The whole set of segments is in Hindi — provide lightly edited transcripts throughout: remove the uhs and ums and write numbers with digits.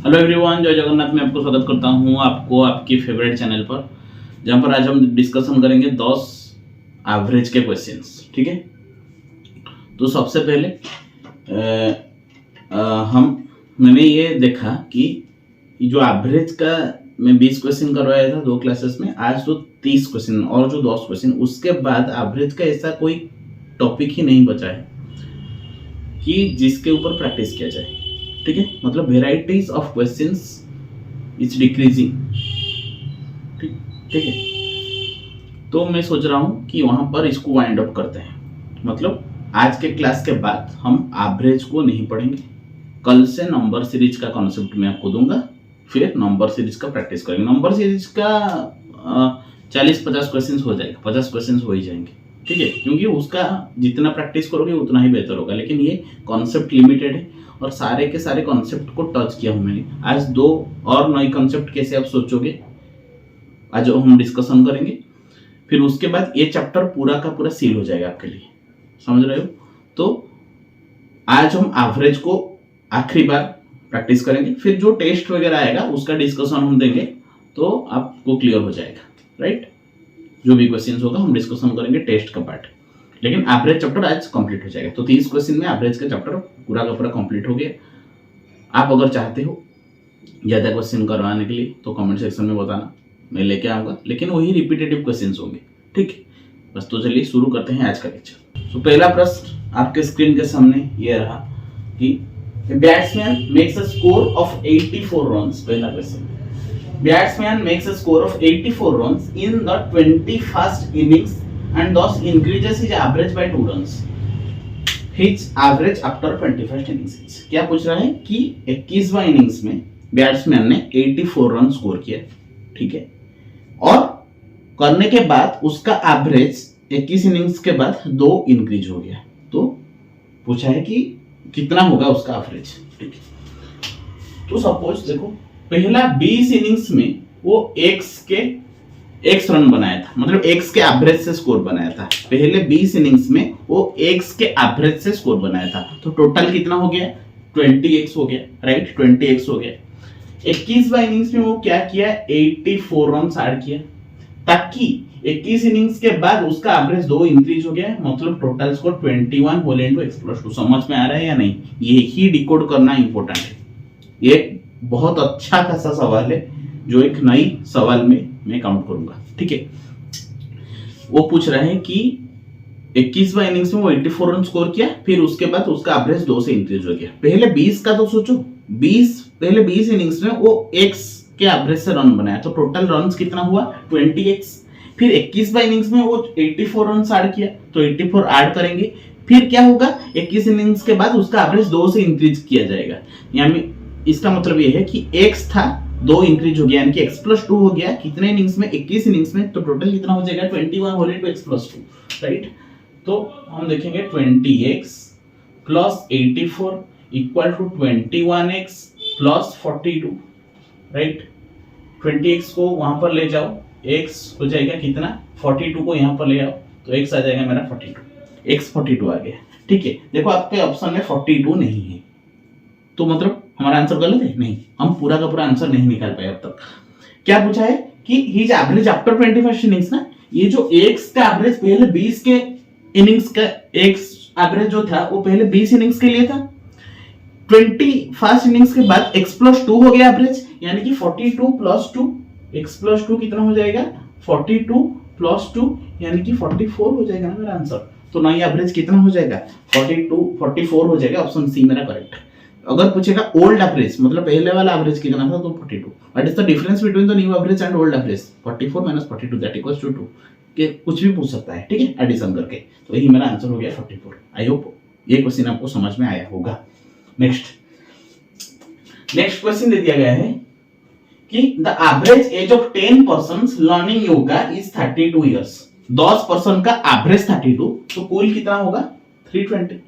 हेलो एवरीवन, जय जगन्नाथ में आपको स्वागत करता हूँ आपको आपकी फेवरेट चैनल पर, जहाँ पर आज हम डिस्कशन करेंगे 10 एवरेज के क्वेश्चंस। ठीक है, तो सबसे पहले मैंने ये देखा कि जो एवरेज का मैं 20 क्वेश्चन करवाया था 2 क्लासेस में, आज तो 30 क्वेश्चन और जो 10 क्वेश्चन, उसके बाद एवरेज का ऐसा कोई टॉपिक ही नहीं बचा है कि जिसके ऊपर प्रैक्टिस किया जाए। ठीक है, मतलब varieties of questions is decreasing. ठीक है, तो मैं सोच रहा हूं कि वहां पर इसको वाइंड अप करते हैं। मतलब आज के क्लास के बाद हम एवरेज को नहीं पढ़ेंगे, कल से नंबर सीरीज का कॉन्सेप्ट मैं आपको दूंगा, फिर नंबर सीरीज का प्रैक्टिस करेंगे। नंबर सीरीज का 40-50 क्वेश्चन हो जाएगा, 50 क्वेश्चन हो ही जाएंगे। ठीक है, क्योंकि उसका जितना प्रैक्टिस करोगे उतना ही बेहतर होगा। लेकिन ये कॉन्सेप्ट लिमिटेड है और सारे के सारे कॉन्सेप्ट को टच किया हूं मैंने। आज 2 और नए कॉन्सेप्ट कैसे आप सोचोगे, आज हम डिस्कशन करेंगे। फिर उसके बाद ये चैप्टर पूरा का पूरा सील हो जाएगा आपके लिए, समझ रहे हो। तो आज हम एवरेज को आखिरी बार प्रैक्टिस करेंगे, फिर जो टेस्ट वगैरह आएगा उसका डिस्कशन हम देंगे, तो आपको क्लियर हो जाएगा। राइट, जो भी क्वेश्चन होगा हम डिस्कशन करेंगे टेस्ट का पार्ट, लेकिन एवरेज चैप्टर आज कंप्लीट हो जाएगा। तो 30 क्वेश्चन में एवरेज का चैप्टर पूरा का पूरा कंप्लीट हो गया। आप अगर चाहते हो ज़्यादा क्वेश्चन करवाने के लिए तो कमेंट सेक्शन में बताना, मैं लेके आऊँगा, लेकिन वही रिपीटेटिव क्वेश्चन होंगे। ठीक है, बस तो चलिए शुरू करते हैं आज का लेक्चर। तो पहला प्रश्न आपके स्क्रीन के सामने ये रहा कि batsman makes a score of 84 runs. पहला question, batsman makes a score of 84 runs in the 21st innings and thus increases his average by 2 runs. His average after 21st innings is। क्या पूछ रहा है कि 21वां इनिंग्स में बैट्समैन ने 84 रन स्कोर किया। ठीक है, और करने के बाद उसका एवरेज 21 इनिंग्स के बाद 2 इंक्रीज हो गया। तो पूछा है कि कितना होगा उसका एवरेज। ठीक है, तो सपोज देखो पहला 20 इनिंग्स में वो x रन बनाया था, मतलब x के एवरेज से स्कोर बनाया था। पहले 20 इनिंग्स में वो x के एवरेज से स्कोर बनाया था, तो टोटल कितना हो गया? 20x हो गया। राइट, 20x हो गया। 21वां इनिंग्स में वो क्या किया? 84 रन ऐड किया, ताकि 21 इनिंग्स के बाद उसका एवरेज 2 इंक्रीज हो गया, मतलब total score 21 whole into x+2। समझ में आ रहा है या नहीं? ये ही डिकोड करना इंपॉर्टेंट है। ये बहुत अच्छा खासा सवाल है जो एक नई सवाल में मैं काउंट करूंगा। ठीक है, वो पूछ रहा है कि 21वां इनिंग्स में वो 84 रन स्कोर किया, फिर उसके बाद उसका एवरेज 2 से इंक्रीज हो गया। पहले 20 का तो सोचो, पहले 20 इनिंग्स में वो x के एवरेज से रन बनाया, तो टोटल रन कितना हुआ? 20x। फिर 21वां इनिंग्स में वो 84 रन ऐड किया, तो 84 ऐड करेंगे, फिर क्या होगा? 21 इनिंग्स के बाद उसका एवरेज 2 से इंक्रीज किया जाएगा। यानी इसका मतलब ये है कि x था, 2 इंक्रीज हो गया, यानी कि x+2 हो गया। कितने इनिंग्स में? 21 इनिंग्स में। तो टोटल कितना हो जाएगा? 21 होल इनटू x+2। राइट, तो हम देखेंगे 20x plus 84 equal to 21x plus 42। Right, 20x को वहां पर ले जाओ, x हो जाएगा कितना? 42 को यहां पर ले आओ, तो x आ जाएगा मेरा 42। x 42 आ गया। ठीक है, देखो आपके ऑप्शन में 42 नहीं है, तो मतलब हमारा आंसर गलत है? नहीं, हम पूरा का पूरा आंसर नहीं निकाल पाए अब तक। क्या पूछा है कि his average after 21st innings ना, ये जो x का एवरेज पहले 20 के इनिंग्स का x एवरेज जो था वो पहले 20 इनिंग्स के लिए था। 21st इनिंग्स के बाद x+2 हो गया एवरेज, यानी कि 42 प्लस 2, x+2 कितना हो जाएगा? 42 प्लस 2 यानी कि 44 हो जाएगा ना मेरा आंसर। तो नई एवरेज कितना हो जाएगा? 44 हो जाएगा। ऑप्शन सी मेरा करेक्ट। अगर पूछेगा ओल्ड एवरेज, मतलब पहले वाला एवरेज कितना था, तो 42। What is the difference between the new average and old average? 44 minus 42 that equals to 2 के कुछ भी पूछ सकता है। ठीक है, एडिशन करके। तो यही मेरा आंसर हो गया 44। आई होप ये क्वेश्चन आपको समझ में आया होगा। नेक्स्ट क्वेश्चन दे दिया गया है कि the average age of 10 persons learning yoga is 32 years. 10 person का एवरेज 32, तो कुल कितना होगा? 320।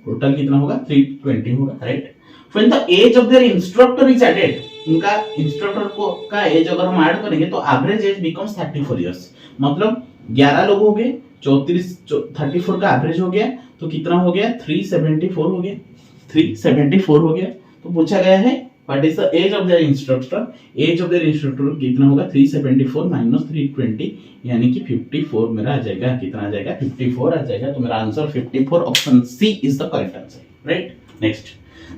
टोटल कितना होगा? 320 होगा। Right, when the age of their instructor is added, उनका इंस्ट्रक्टर को का एज अगर हम ऐड करेंगे तो एवरेज एज बिकम्स 34 इयर्स। मतलब 11 लोग हो गए, 34 का एवरेज हो गया, तो कितना हो गया? 374 हो गया। 374 हो गया। तो पूछा गया है what is the age of their instructor. Age of their instructor कितना होगा 374 माइनस 320 यानी कि 54 मेरा आ जाएगा। कितना आ जाएगा 54 आ जाएगा। तो मेरा answer 54 option C is the correct answer right. Next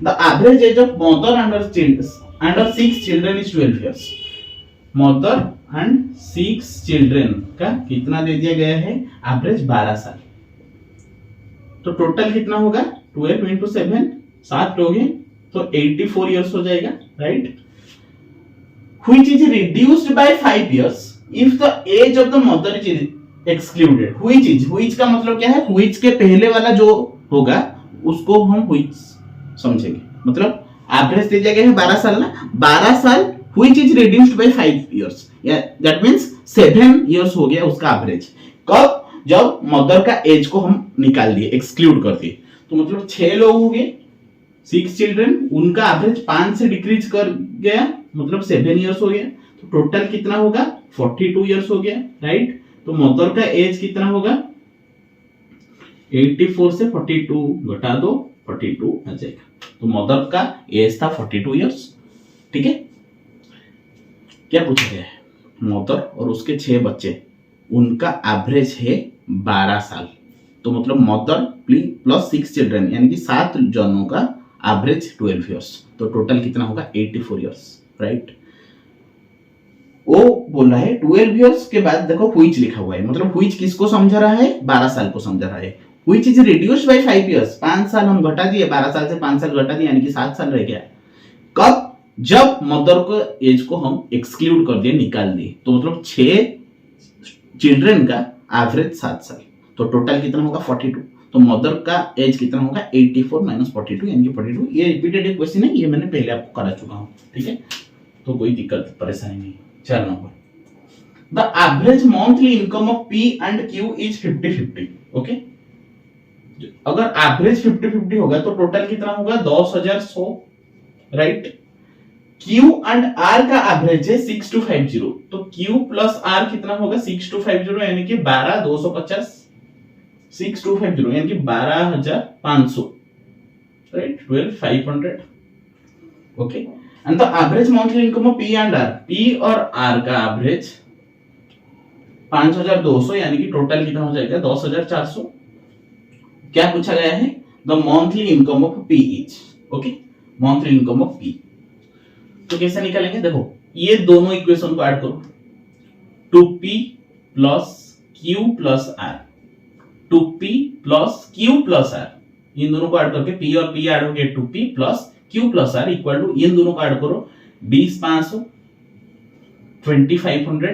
the average age of mother under 6 children is 12 years. Mother and 6 children का कितना दे दिया गया है एवरेज 12 साल। तो टोटल कितना होगा 12 into 7 7 लोगे तो 84 इयर्स हो जाएगा right. Which is reduced by 5 years if the age of the mother is excluded. Which का मतलब क्या है व्हिच के पहले वाला जो होगा उसको हम व्हिच समझेंगे। मतलब एवरेज दे दिया गया है 12 साल ना 12 साल which is reduced by 5 years that means 7 years हो गया उसका एवरेज। कब जब मदर का एज को हम निकाल दिए एक्सक्लूड कर दिए। तो मतलब 6 लोग हो गए 6 चिल्ड्रन उनका एवरेज 5 से डिक्रीज कर गया मतलब 7 इयर्स हो गया। तो टोटल कितना होगा 42 इयर्स हो गया राइट। तो मदर का एज कितना होगा 84 से 42 घटा दो 42 आ जाएगा। तो मदर का एज था 42 इयर्स। ठीक है क्या पूछा गया है मदर और उसके 6 बच्चे उनका एवरेज है 12 साल। तो मतलब मदर प्लस 6 चिल्ड्रन यानी कि 7 जनों का एवरेज 12 इयर्स। तो टोटल कितना होगा 84 इयर्स राइट। वो बोल रहा है 12 इयर्स के बाद देखो व्हिच लिखा हुआ है मतलब व्हिच किसको समझा रहा है 12 साल को समझा रहा है। Which is reduced by 5 years 5 साल हम घटा दिए 12 साल से 5 साल घटा दिए यानी कि 7 साल रह गया। कब जब मदर को एज को हम एक्सक्लूड कर दिए निकाल दिए। तो मतलब 6 चिल्ड्रन का एवरेज 7 साल। तो टोटल कितना होगा 42। तो मदर का एज कितना होगा 84 माइनस 42 यानी कि 42। ये रिपीटेड क्वेश्चन है ये मैंने पहले आपको करा चुका हूं ठीक है। तो कोई दिक्कत परेशानी नहीं। 4 number the average monthly income of P and Q is 50-50 okay. अगर एवरेज 50-50 होगा तो टोटल कितना होगा 10,100 राइट। Q एंड R का एवरेज है 6250। तो Q प्लस R कितना होगा 6250 यानी कि 12,250 6250 यानी कि 12,500 right 12,500 okay. And the average monthly income of P and R P और R का एवरेज 5,200 यानी कि टोटल कितना हो जाएगा 10,400। क्या पूछा गया है the monthly income of P is okay monthly income of P। तो कैसे निकालेंगे देखो ये दोनों इक्वेशन को ऐड करो 2p plus q plus r 2p plus q plus r इन दोनों को ऐड करके p और p ऐड हो गए 2p plus q plus r equal to इन दोनों को ऐड करो 20,500 2500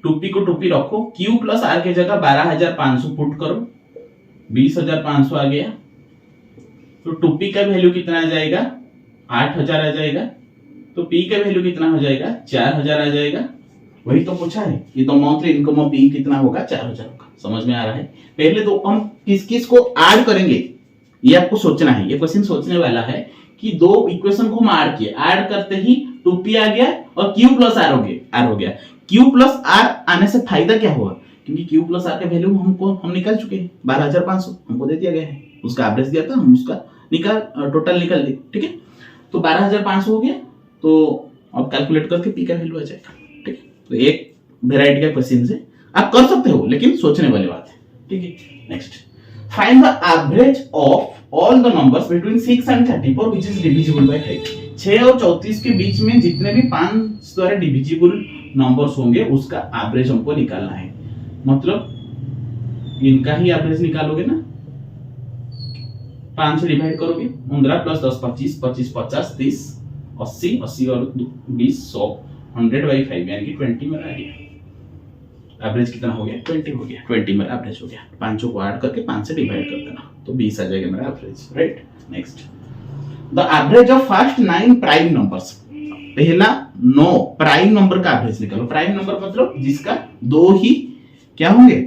2p को 2p रखो q प्लस r की जगह 12,500 पुट करो 20,500 आ गया। तो 2p का वैल्यू कितना आ जाएगा 8,000 आ जाएगा। तो P का वैल्यू कितना हो जाएगा 4,000 आ जाएगा। वही तो पूछा है ये तो मंथली इनकम ऑफ P कितना होगा 4,000 होगा। समझ में आ रहा है। पहले तो हम किस किस को ऐड करेंगे ये आपको सोचना है। ये क्वेश्चन सोचने वाला है कि दो इक्वेशन को हम ऐड किए ऐड करते ही 2p आ गया और q प्लस r हो गया। q प्लस r आने से फायदा क्या हुआ क्योंकि q प्लस r का वैल्यू हम निकाल चुके हैं 12,500 हमको दे दिया गया है। उसका एवरेज दिया था हम उसका टोटल निकाल दिए ठीक है। तो 12,500 हो गया। तो अब कैलकुलेट करके पी का वैल्यू आ जाएगा ठीक है। तो एक वैरायटी का क्वेश्चन से आप कर सकते हो लेकिन सोचने वाली बात है ठीक है। Next find the average of all the numbers between 6 and 34 which is divisible by 5। 6 और 34 के बीच में जितने भी 5 द्वारा डिविजिबल नंबर्स होंगे उसका एवरेज हमको निकालना है। मतलब इनका ही एवरेज निकालोगे ना 5 से डिवाइड करोगे 15 प्लस 10 25 25 50 30 80 80 और 20 100 100 बाई 5 यानी कि 20 मेरा आ गया। एवरेज कितना हो गया 20 हो गया। 20 मेरा एवरेज हो गया। पांचों को ऐड करके 5 से डिवाइड कर देना तो 20 आ जाएगा मेरा average right. Next the average of first 9 prime numbers. पहला 9 प्राइम नंबर का एवरेज निकालो। प्राइम नंबर मतलब जिसका दो ही क्या होंगे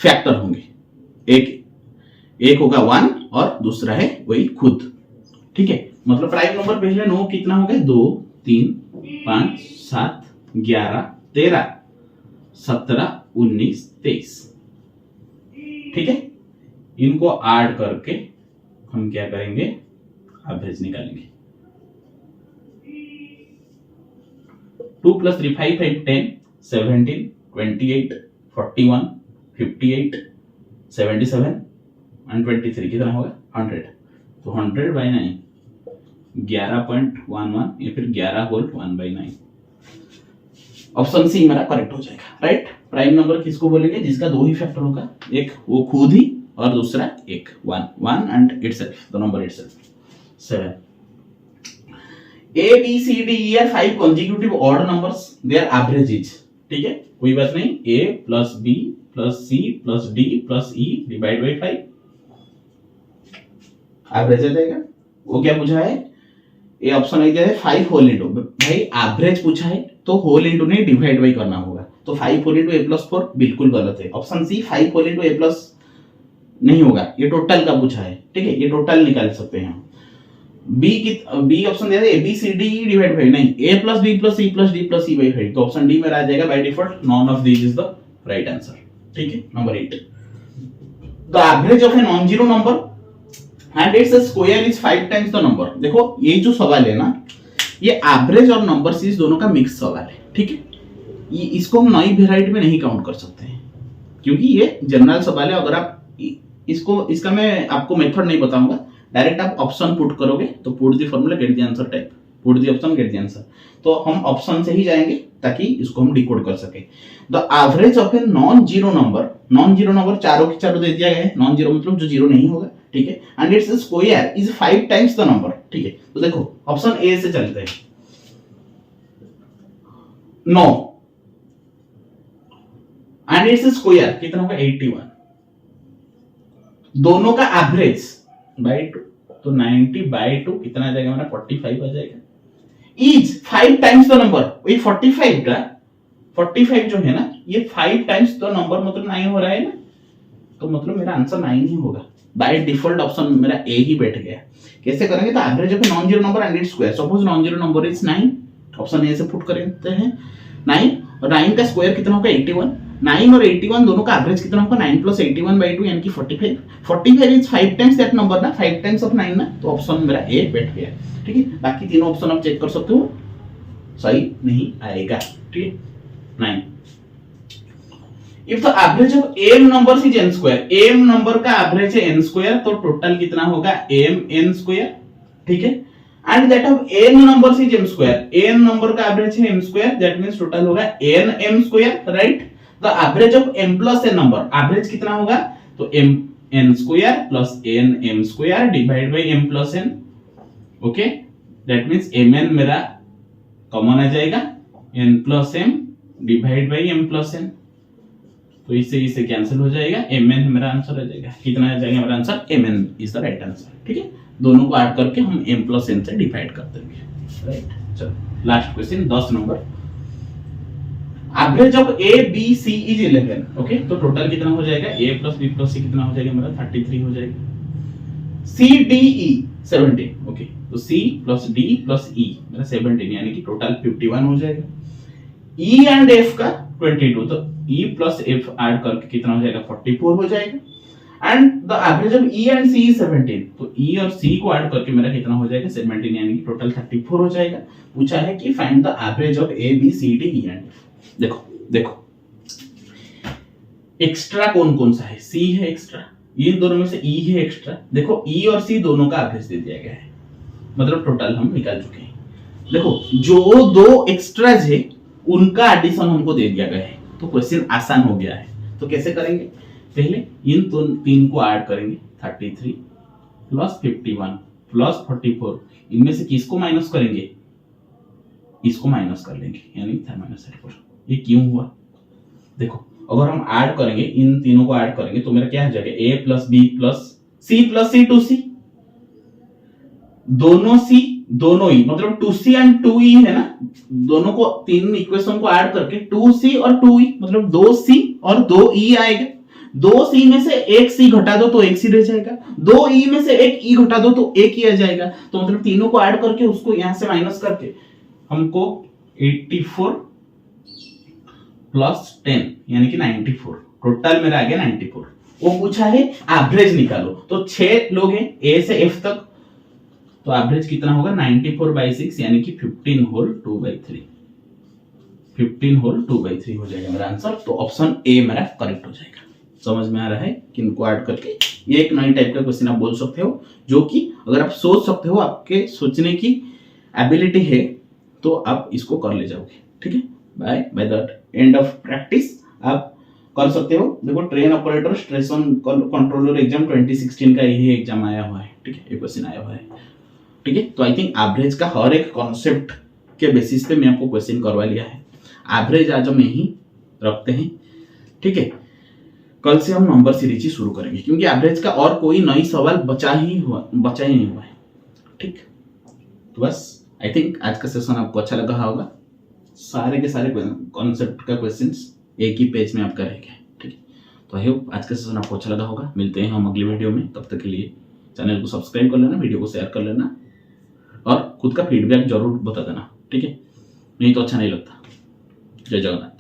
फैक्टर होंगे। एक होगा 1 और दूसरा है वही खुद ठीक है। मतलब प्राइम नंबर पहले 9 कितना हो गया 2 3 5 7 11 13 17 19 23 ठीक है। इनको ऐड करके हम क्या करेंगे एवरेज निकालेंगे। 2 + 3 5 5 10 17 28 41 58 77 एंड 23 कितना होगा 100। तो 100/9 11.11 या फिर 11 होल 1/9। ऑप्शन सी मेरा करेक्ट हो जाएगा, राइट। प्राइम नंबर किसको बोलेंगे जिसका दो ही फैक्टर होगा, एक वो खुद ही और दूसरा एक 1 and itself, the number itself. 7 A B C D E are 5 consecutive odd numbers, their average is, ठीक है कोई बात नहीं, A + B + C + D + E divide by 5 average आ जाएगा। वो क्या पूछा है, ये ऑप्शन है क्या है 5 होल इनटू, भाई एवरेज पूछा है तो होल इनटू नहीं डिवाइड बाई करना होगा, तो 5 होल इनटू A + 4 बिल्कुल गलत है। Option C 5 whole into A+ नहीं होगा, ये टोटल का पूछा है, ठीक है ये टोटल निकाल सकते हैं हम। बी ऑप्शन दिया है A B C D E divide by, नहीं A + B + C + D + E by 5, तो ऑप्शन डी मेरा आ जाएगा by default, none of these is the right answer, ठीक है। Number 8 the average of a non zero number and its square is 5 times the number. देखो ये जो सवाल है ना, ये एवरेज और नंबर सीरीज दोनों का मिक्स सवाल है, ठीक है। इसको हम नई वेराइटी में नहीं काउंट कर सकते हैं क्योंकि ये जनरल सवाल है। अगर आप इसका मैं आपको मेथड नहीं बताऊंगा, डायरेक्ट आप ऑप्शन पुट करोगे तो put the formula get the answer type, put the option get the answer, तो हम ऑप्शन से ही जाएंगे ताकि इसको हम डिकोड कर सके। The average of a non zero number चारों के चारों दे दिया गया है, नॉन जीरो मतलब जो जीरो नहीं होगा, ठीक है, and its square is 5 times the number, ठीक है। तो देखो ऑप्शन ए से चलते हैं, 9 एंड इट्स स्क्वायर कितना होगा 81, दोनों का एवरेज बाय 2, तो 90/2 कितना आ जाएगा हमारा 45 आ जाएगा। इज 5 टाइम्स द नंबर, ये 45 जो है ना ये 5 टाइम्स द नंबर मतलब 9 हो रहा है ना, तो मतलब मेरा आंसर 9 ही होगा। बाय डिफॉल्ट ऑप्शन मेरा ए ही बैठ गया। कैसे करेंगे, तो average of non zero number and its square, suppose non zero number is 9, option A से पुट करते हैं 9, और 9 का स्क्वायर कितना होगा 81, 9 और 81 दोनों का एवरेज कितना होगा 9 + 81/2 यानी कि 45 इज 5 टाइम्स दैट नंबर ना, 5 टाइम्स ऑफ 9 ना, तो ऑप्शन मेरा ए बैठ गया, ठीक है। बाकी तीनों ऑप्शन आप चेक कर सकते हो, सही नहीं आएगा, ठीक है। 9 if the average of m numbers is n square, m number का एवरेज है n स्क्वायर, तो टोटल कितना होगा mn स्क्वायर, ठीक है। And that of n numbers is m square, n number का एवरेज है m square, that means total होगा nm square, right. The average of m + n number, average कितना होगा, तो mn square + nm square divide by m + n, okay, that means mn मेरा कॉमन आ जाएगा, n + m divide by m + n, तो इससे कैंसिल हो जाएगा, mn मेरा आंसर आ जाएगा, कितना आ जाएगा मेरा answer, mn is the right answer, ठीक है। दोनों को ऐड करके हम m + n से डिवाइड कर देंगे, राइट। चलो last question 10 number, average of a b c is 11, okay, तो टोटल कितना हो जाएगा a + b + c कितना हो जाएगा मेरा 33 हो जाएगा, c d e 17, ओके, तो c + d + e मेरा 17 यानी कि टोटल 51 हो जाएगा। e एंड f का 22, तो e + f ऐड करके कितना हो जाएगा 44 हो जाएगा। And the average of e and c is 17, तो e और c को ऐड करके मेरा कितना हो जाएगा 17 यानी कि टोटल 34 हो जाएगा। पूछा है कि find the average of a b c d e and f। देखो एक्स्ट्रा कौन सा है, c है एक्स्ट्रा, इन दोनों में से e है एक्स्ट्रा। देखो e और c दोनों का एवरेज दे दिया गया है, मतलब टोटल हम निकाल चुके हैं। देखो जो दो एक्स्ट्राज है उनका एडिशन हमको दे दिया गया है, तो क्वेश्चन आसान हो गया है। तो कैसे करेंगे, पहले इन तीन को ऐड करेंगे 33 + 51 + 44, इनमें से किसको माइनस करेंगे, इसको माइनस कर लेंगे यानी -34। ये क्यों हुआ, देखो अगर हम ऐड करेंगे इन तीनों को ऐड करेंगे तो मेरा क्या हो जाएगा a + b + c + c 2c, दोनों c दोनों e मतलब 2c एंड 2e है ना, दोनों को तीन इक्वेशन को ऐड करके 2c और 2e मतलब 2c और 2e आएगा। 2c में से एक c घटा दो तो एक c रह जाएगा, 2e में से एक e घटा दो तो एक e आ जाएगा। तो मतलब तीनों को ऐड करके उसको यहां से माइनस करके हमको 84 + 10 यानी कि 94, टोटल मेरा आ गया 94। वो पूछा है एवरेज निकालो, तो 6 लोग हैं a से f तक, तो एवरेज कितना होगा 94/6 यानी कि 15 होल 2/3, 15 होल 2/3 हो जाएगा मेरा आंसर। तो ऑप्शन ए मेरा करेक्ट हो जाएगा। समझ में आ रहा है कि इनको ऐड करके ये एक नई टाइप का क्वेश्चन आप बोल सकते हो, जो कि अगर आप सोच सकते हो, आपके सोचने की एबिलिटी है, तो आप इसको कर ले जाओगे। ठीक है, by the end of practice आप कर सकते हो। देखो train operator station controller exam 2016 का यही एग्जाम आया हुआ है। ठीक है, ये क्वेश्चन आया हुआ है। ठीक है, तो आई थिंक एवरेज का हर एक कॉन्सेप्ट के बेसिस पे मैं आपको क्वेश्चन करवा लिया है। एवरेज आज हम यही रखते हैं। ठीक है, कल से हम नंबर सीरीज ही शुरू करेंगे, क्योंकि एवरेज का और कोई नई सवाल बचा ही नहीं हुआ है। ठीक, तो बस आई थिंक आज का सेशन आपको अच्छा लगा होगा। सारे के सारे कॉन्सेप्ट का क्वेश्चंस एक ही पेज में आप करेंगे। ठीक है, तो आई होप आज का सेशन आपको अच्छा लगा होगा। मिलते हैं हम अगली वीडियो में, तब तक के लिए चैनल को सब्सक्राइब कर लेना, वीडियो को शेयर कर लेना और खुद का फीडबैक जरूर बता देना। ठीक है, नहीं तो अच्छा नहीं लगता। जय जगन्नाथ।